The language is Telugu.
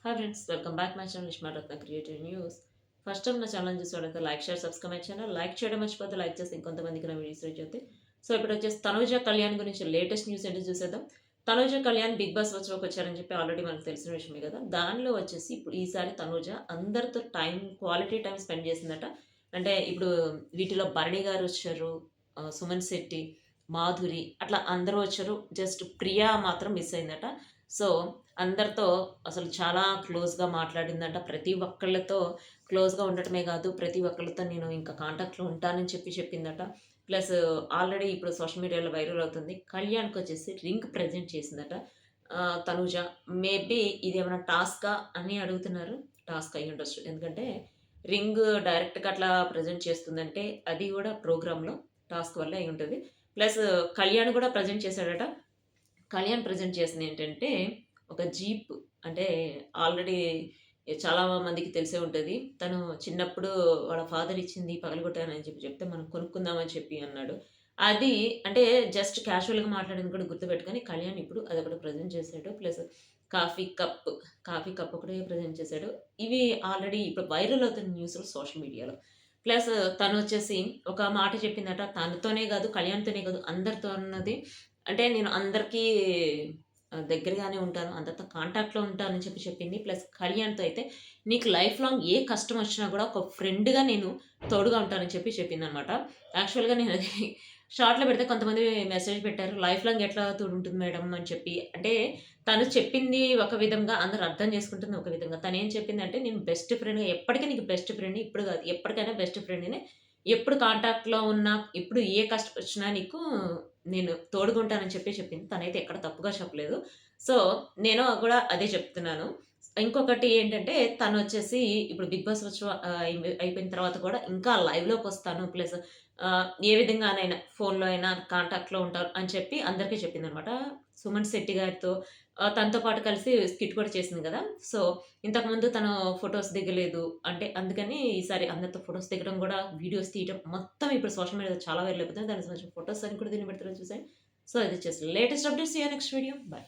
Hi friends, welcome back my channel Ishmaratna creative news. First time నా ఛానల్ చూసేవాళ్ళైతే like share subscribe my channel. Like చేయడం మర్చిపోతే లైక్ చేస్తే ఇంకొంతమందికి నా వీడియోస్ రీచ్ అవుతాయి. సో ఇప్పుడు వచ్చేసి తనుజ కళ్యాణ్ గురించి లేటెస్ట్ న్యూస్ ఏంటో చూసేద్దాం. తనుజ కళ్యాణ్ బిగ్ బాస్ వచ్చి వచ్చారని చెప్పి ఆల్రెడీ మనకు తెలిసిన విషయమే కదా. దానిలో వచ్చేసి ఇప్పుడు ఈసారి తనుజ అందరితో క్వాలిటీ టైం స్పెండ్ చేసిందట. అంటే ఇప్పుడు వీటిలో భరణి గారు వచ్చారు, సుమన్ శెట్టి, మాధురి, అట్లా అందరూ వచ్చారు. జస్ట్ ప్రియా మాత్రం మిస్ అయిందట. సో అందరితో అసలు చాలా క్లోజ్‌గా మాట్లాడిందంట. ప్రతి ఒక్కళ్ళతో క్లోజ్‌గా ఉండటమే కాదు, ప్రతి ఒక్కళ్ళతో నేను ఇంకా కాంటాక్ట్‌లో ఉంటానని చెప్పిందట. ప్లస్ ఆల్రెడీ ఇప్పుడు సోషల్ మీడియాలో వైరల్ అవుతుంది. కళ్యాణ్‌కొచ్చేసి రింగ్ ప్రెజెంట్ చేసిందట తనూజ. మేబీ ఇదేమైనా టాస్కా అని అడుగుతున్నారు. టాస్క్ అయ్యుండొచ్చు. ఎందుకంటే రింగ్ డైరెక్ట్‌గా అట్లా ప్రెజెంట్ చేస్తుందంటే అది కూడా ప్రోగ్రామ్‌లో టాస్క్ వల్లే అయ్యుంటది. ప్లస్ కళ్యాణ్ కూడా ప్రెజెంట్ చేశాడట. కళ్యాణ్ ప్రెజెంట్ చేసిందేంటంటే ఒక జీప్. అంటే ఆల్రెడీ చాలా మందికి తెలిసే ఉంటది. తను చిన్నప్పుడు వాళ్ళ ఫాదర్ ఇచ్చింది పగలగొట్టానని చెప్తే మనం కొనుక్కుందామని అన్నాడు. అది అంటే జస్ట్ క్యాజువల్‌గా మాట్లాడింది కూడా గుర్తుపెట్టుకొని కళ్యాణ్ ఇప్పుడు అదొకటి ప్రెజెంట్ చేసాడు. Plus coffee cup, coffee cup ఒకటే ప్రెజెంట్ చేసాడు. ఇవి ఆల్రెడీ ఇప్పుడు వైరల్ అవుతున్న న్యూస్‌లు సోషల్ మీడియాలో. ప్లస్ తనొచ్చేసి ఒక మాట చెప్పిందట. తనతోనే కాదు, కళ్యాణ్‌తోనే కాదు అందరితో అన్నది. అంటే నేను అందరికీ దగ్గరగానే ఉంటాను. అందరితో కాంటాక్ట్‌లో ఉంటానని చెప్పింది. ప్లస్ కళ్యాణ్‌తో అయితే నీకు లైఫ్ లాంగ్ ఏ కష్టం వచ్చినా కూడా ఒక ఫ్రెండ్‌గా నేను తోడుగా ఉంటానని చెప్పిందనమాట. యాక్చువల్‌గా నేను అది షార్ట్‌లో పెడితే కొంతమంది మెసేజ్ పెట్టారు. లైఫ్ లాంగ్ ఎట్లా తోడుంటుంది మేడం అని చెప్పి. అంటే తను చెప్పింది ఒక విధంగా, అందరూ అర్థం చేసుకుంటుంది ఒక విధంగా. తనేం చెప్పిందంటే నేను బెస్ట్ ఫ్రెండ్‌గా ఎప్పటికి నీకు బెస్ట్ ఫ్రెండ్‌ని, ఇప్పుడు కాదు ఎప్పటికైనా బెస్ట్ ఫ్రెండ్‌ని. ఎప్పుడు కాంటాక్ట్‌లో ఉన్నా, ఎప్పుడు ఏ కష్టం వచ్చినా నీకు నేను తోడుగుంటానని చెప్పింది. తనైతే ఎక్కడ తప్పుగా చెప్పలేదు. సో, నేను కూడా అదే చెప్తున్నాను. ఇంకొకటి ఏంటంటే తనొచ్చేసి ఇప్పుడు 'బిగ్ బాస్' వచ్చి అయిపోయిన తర్వాత కూడా ఇంకా లైవ్‌లోకొస్తాను. ప్లస్ ఏ విధంగానైనా ఫోన్‌లో అయినా కాంటాక్ట్‌లో ఉంటారు అని చెప్పి అందరికీ చెప్పిందనమాట. సుమన్ శెట్టి గారితో తనతో పాటు కలిసి స్కిట్ కూడా చేసింది గదా. సో, ఇంతకుముందు తను ఫోటోస్ దిగలేదు. అంటే అందుకని ఈసారి అందరితో ఫోటోస్ దిగడం గూడా, వీడియోస్ తీయడం మొత్తం ఇప్పుడు సోషల్ మీడియాలో చాలా వైరల్ అయిపోతుంది. దానికి సంబంధించిన ఫోటోస్ అన్ని కూడా దీన్ని పెడతారో చూసాను. సో, ఇది వచ్చేసి latest updates. See you next video. By.